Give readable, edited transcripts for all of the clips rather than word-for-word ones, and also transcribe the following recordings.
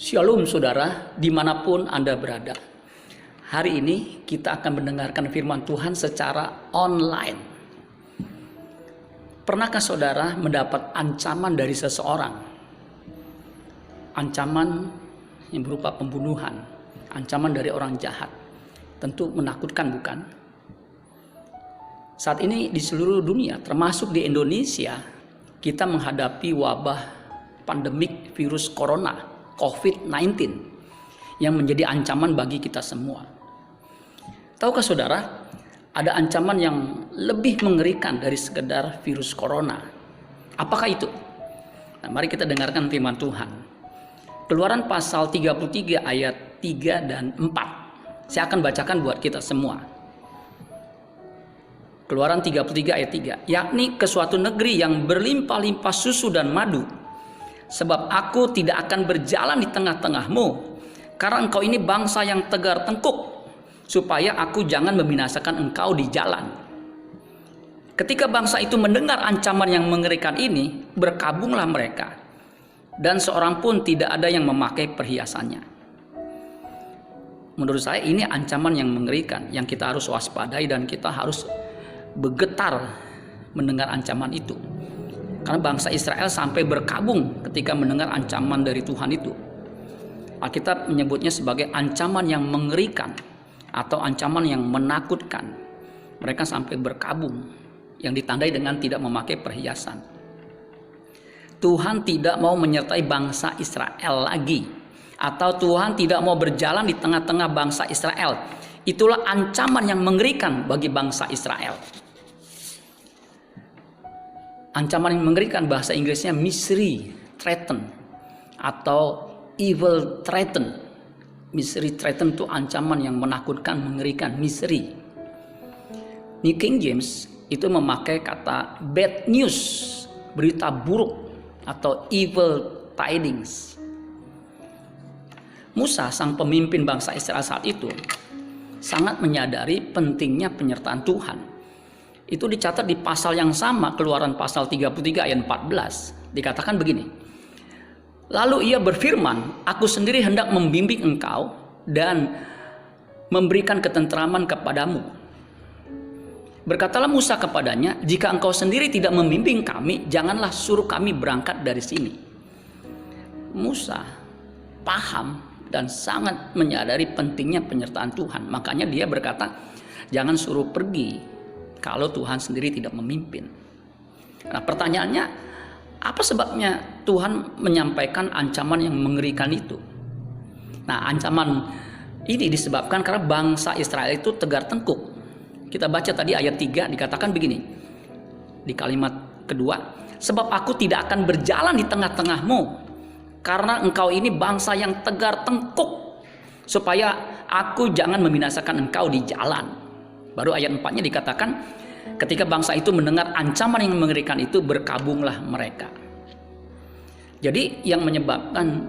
Shalom saudara, dimanapun Anda berada. Hari ini kita akan mendengarkan firman Tuhan secara online. Pernahkah saudara mendapat ancaman dari seseorang? Ancaman yang berupa pembunuhan, ancaman dari orang jahat. Tentu menakutkan, bukan? Saat ini di seluruh dunia, termasuk di Indonesia, kita menghadapi wabah pandemik virus corona COVID-19 yang menjadi ancaman bagi kita semua. Tahukah saudara, ada ancaman yang lebih mengerikan dari sekedar virus corona. Apakah itu? Nah, mari kita dengarkan firman Tuhan. Keluaran pasal 33 ayat 3 dan 4. Saya akan bacakan buat kita semua. Keluaran 33 ayat 3. Yakni ke suatu negeri yang berlimpah-limpah susu dan madu. Sebab aku tidak akan berjalan di tengah-tengahmu, karena engkau ini bangsa yang tegar tengkuk, supaya aku jangan membinasakan engkau di jalan. Ketika bangsa itu mendengar ancaman yang mengerikan ini, berkabunglah mereka, dan seorang pun tidak ada yang memakai perhiasannya. Menurut saya ini ancaman yang mengerikan, yang kita harus waspadai dan kita harus bergetar mendengar ancaman itu. Karena bangsa Israel sampai berkabung ketika mendengar ancaman dari Tuhan itu. Alkitab menyebutnya sebagai ancaman yang mengerikan atau ancaman yang menakutkan. Mereka sampai berkabung, yang ditandai dengan tidak memakai perhiasan. Tuhan tidak mau menyertai bangsa Israel lagi, atau Tuhan tidak mau berjalan di tengah-tengah bangsa Israel. Itulah ancaman yang mengerikan bagi bangsa Israel. Ancaman yang mengerikan, bahasa Inggrisnya misery threaten atau evil threaten. Misery threaten itu ancaman yang menakutkan, mengerikan, misery. New King James itu memakai kata bad news, berita buruk atau evil tidings. Musa, sang pemimpin bangsa Israel saat itu, sangat menyadari pentingnya penyertaan Tuhan. Itu dicatat di pasal yang sama, Keluaran pasal 33 ayat 14. Dikatakan begini. Lalu ia berfirman, aku sendiri hendak membimbing engkau dan memberikan ketentraman kepadamu. Berkatalah Musa kepadanya, jika engkau sendiri tidak membimbing kami, janganlah suruh kami berangkat dari sini. Musa paham dan sangat menyadari pentingnya penyertaan Tuhan. Makanya dia berkata, jangan suruh pergi kalau Tuhan sendiri tidak memimpin. Nah, pertanyaannya, apa sebabnya Tuhan menyampaikan ancaman yang mengerikan itu? Nah, ancaman ini disebabkan karena bangsa Israel itu tegar tengkuk. Kita baca tadi ayat 3 dikatakan begini. Di kalimat kedua, sebab aku tidak akan berjalan di tengah-tengahmu, karena engkau ini bangsa yang tegar tengkuk, supaya aku jangan membinasakan engkau di jalan. Baru ayat 4-nya dikatakan, ketika bangsa itu mendengar ancaman yang mengerikan itu, berkabunglah mereka. Jadi yang menyebabkan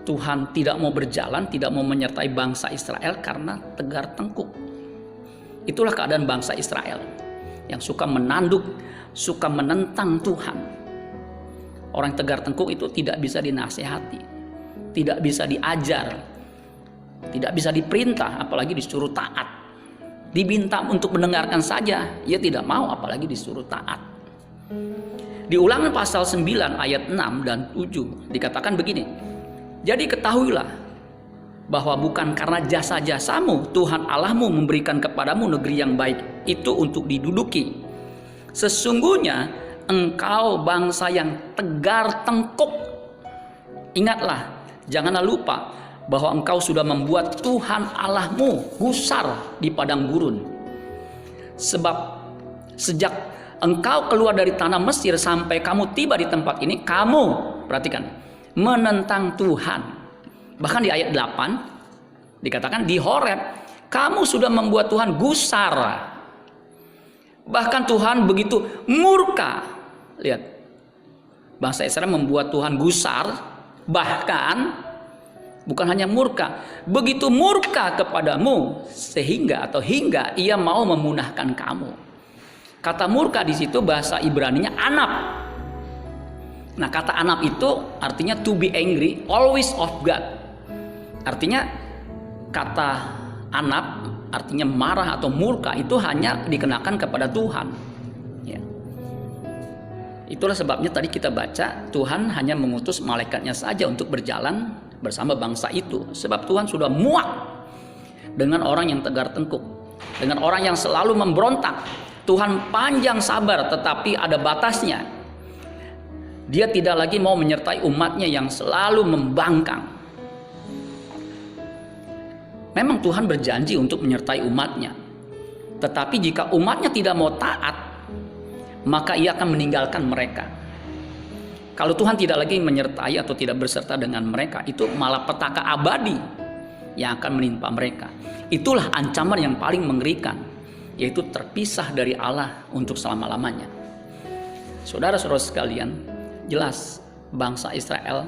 Tuhan tidak mau berjalan, tidak mau menyertai bangsa Israel karena tegar tengkuk. Itulah keadaan bangsa Israel yang suka menanduk, suka menentang Tuhan. Orang tegar tengkuk itu tidak bisa dinasehati, tidak bisa diajar, tidak bisa diperintah, apalagi disuruh taat. Diminta untuk mendengarkan saja, ia tidak mau, apalagi disuruh taat. Di Ulangan pasal 9 ayat 6 dan 7 dikatakan begini. Jadi ketahuilah bahwa bukan karena jasa-jasamu Tuhan Allahmu memberikan kepadamu negeri yang baik itu untuk diduduki. Sesungguhnya engkau bangsa yang tegar tengkuk. Ingatlah, janganlah lupa bahwa engkau sudah membuat Tuhan Allahmu gusar di padang gurun. Sebab sejak engkau keluar dari tanah Mesir sampai kamu tiba di tempat ini, kamu, perhatikan, menentang Tuhan. Bahkan di ayat 8 dikatakan di Horeb, kamu sudah membuat Tuhan gusar. Bahkan Tuhan begitu murka. Lihat, bangsa Israel membuat Tuhan gusar, bahkan bukan hanya murka, begitu murka kepadamu hingga ia mau memunahkan kamu. Kata murka di situ bahasa Ibraninya anap. Nah, kata anap itu artinya to be angry, always of God. Artinya kata anab artinya marah atau murka itu hanya dikenakan kepada Tuhan. Ya. Itulah sebabnya tadi kita baca Tuhan hanya mengutus malaikatnya saja untuk berjalan bersama bangsa itu. Sebab Tuhan sudah muak dengan orang yang tegar tengkuk, dengan orang yang selalu memberontak. Tuhan panjang sabar tetapi ada batasnya. Dia tidak lagi mau menyertai umatnya yang selalu membangkang. Memang Tuhan berjanji untuk menyertai umatnya. Tetapi jika umatnya tidak mau taat, maka ia akan meninggalkan mereka. Kalau Tuhan tidak lagi menyertai atau tidak berserta dengan mereka, itu malah petaka abadi yang akan menimpa mereka. Itulah ancaman yang paling mengerikan, yaitu terpisah dari Allah untuk selama-lamanya. Saudara-saudara sekalian, jelas bangsa Israel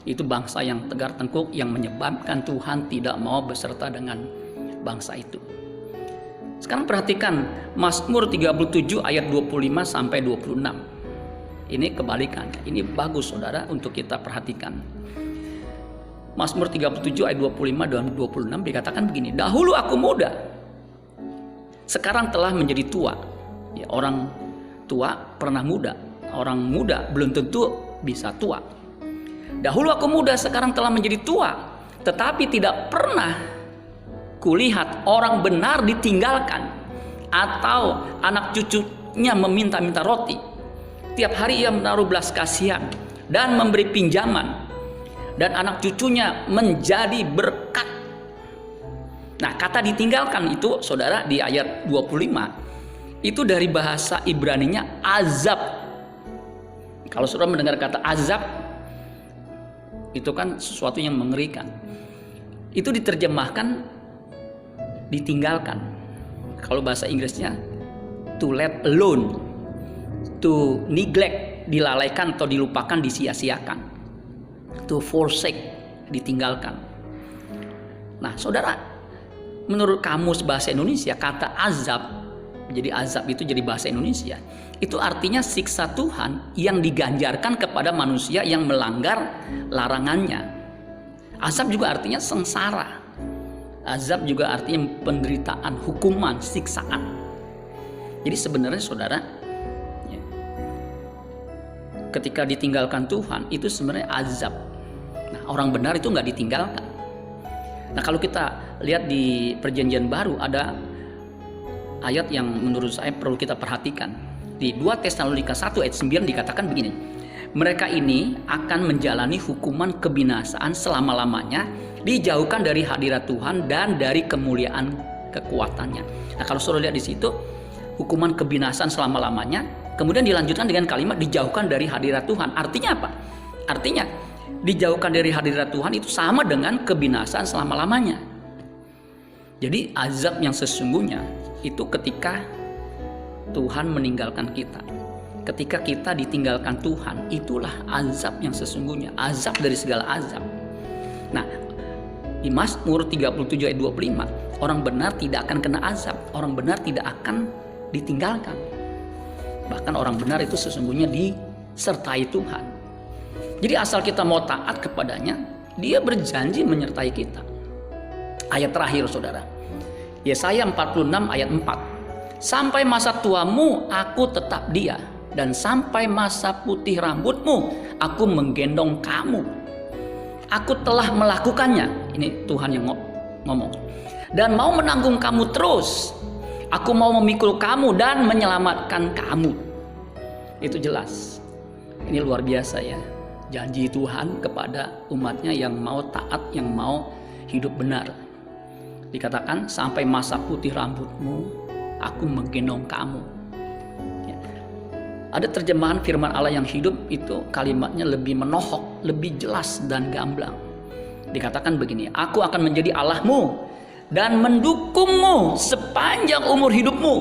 itu bangsa yang tegar tengkuk yang menyebabkan Tuhan tidak mau beserta dengan bangsa itu. Sekarang perhatikan Mazmur 37 ayat 25 sampai 26. Ini kebalikannya. Ini bagus saudara untuk kita perhatikan. Mazmur 37 ayat 25 dan 26 dikatakan begini. Dahulu aku muda, sekarang telah menjadi tua. Ya, orang tua pernah muda. Orang muda belum tentu bisa tua. Dahulu aku muda, sekarang telah menjadi tua, tetapi tidak pernah kulihat orang benar ditinggalkan atau anak cucunya meminta-minta roti. Tiap hari ia menaruh belas kasihan dan memberi pinjaman, dan anak cucunya menjadi berkat. Nah, kata ditinggalkan itu saudara di ayat 25 itu dari bahasa Ibraninya azab. Kalau saudara mendengar kata azab, itu kan sesuatu yang mengerikan. Itu diterjemahkan ditinggalkan. Kalau bahasa Inggrisnya to let alone, to neglect, dilalaikan atau dilupakan, disia-siakan. To forsake, ditinggalkan. Nah, saudara, menurut kamus bahasa Indonesia kata azab, jadi azab itu jadi bahasa Indonesia, itu artinya siksa Tuhan yang diganjarkan kepada manusia yang melanggar larangannya. Azab juga artinya sengsara. Azab juga artinya penderitaan, hukuman, siksaan. Jadi sebenarnya saudara, ya, ketika ditinggalkan Tuhan itu sebenarnya azab. Nah, orang benar itu nggak ditinggalkan. Nah, kalau kita lihat di Perjanjian Baru ada ayat yang menurut saya perlu kita perhatikan. Di 2 Tesalonika 1 ayat 9 dikatakan begini. Mereka ini akan menjalani hukuman kebinasaan selama-lamanya, dijauhkan dari hadirat Tuhan dan dari kemuliaan kekuatannya. Nah, kalau saudara lihat di situ, hukuman kebinasaan selama-lamanya, kemudian dilanjutkan dengan kalimat dijauhkan dari hadirat Tuhan. Artinya apa? Artinya dijauhkan dari hadirat Tuhan itu sama dengan kebinasaan selama-lamanya. Jadi azab yang sesungguhnya itu ketika Tuhan meninggalkan kita. Ketika kita ditinggalkan Tuhan, itulah azab yang sesungguhnya. Azab dari segala azab. Nah, di Mazmur 37 ayat 25, orang benar tidak akan kena azab. Orang benar tidak akan ditinggalkan. Bahkan orang benar itu sesungguhnya disertai Tuhan. Jadi asal kita mau taat kepadanya, dia berjanji menyertai kita. Ayat terakhir saudara, Yesaya 46 ayat 4. Sampai masa tuamu aku tetap dia, dan sampai masa putih rambutmu aku menggendong kamu. Aku telah melakukannya. Ini Tuhan yang ngomong. Dan mau menanggung kamu terus. Aku mau memikul kamu dan menyelamatkan kamu. Itu jelas. Ini luar biasa ya. Janji Tuhan kepada umatnya yang mau taat, yang mau hidup benar. Dikatakan sampai masa putih rambutmu aku menggendong kamu. Ya. Ada terjemahan firman Allah yang hidup itu kalimatnya lebih menohok, lebih jelas dan gamblang. Dikatakan begini, aku akan menjadi Allahmu dan mendukungmu sepanjang umur hidupmu.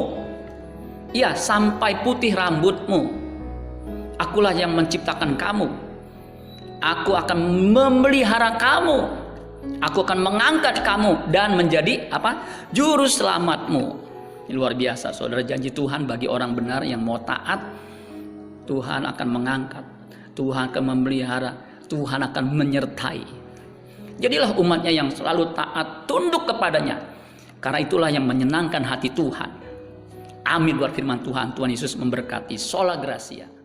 Ya, sampai putih rambutmu. Akulah yang menciptakan kamu. Aku akan memelihara kamu. Aku akan mengangkat kamu dan menjadi apa? Juru selamatmu. Ini luar biasa saudara, janji Tuhan bagi orang benar yang mau taat. Tuhan akan mengangkat, Tuhan akan memelihara, Tuhan akan menyertai. Jadilah umatnya yang selalu taat, tunduk kepadanya. Karena itulah yang menyenangkan hati Tuhan. Amin buat firman Tuhan. Tuhan Yesus memberkati. Sola Gracia.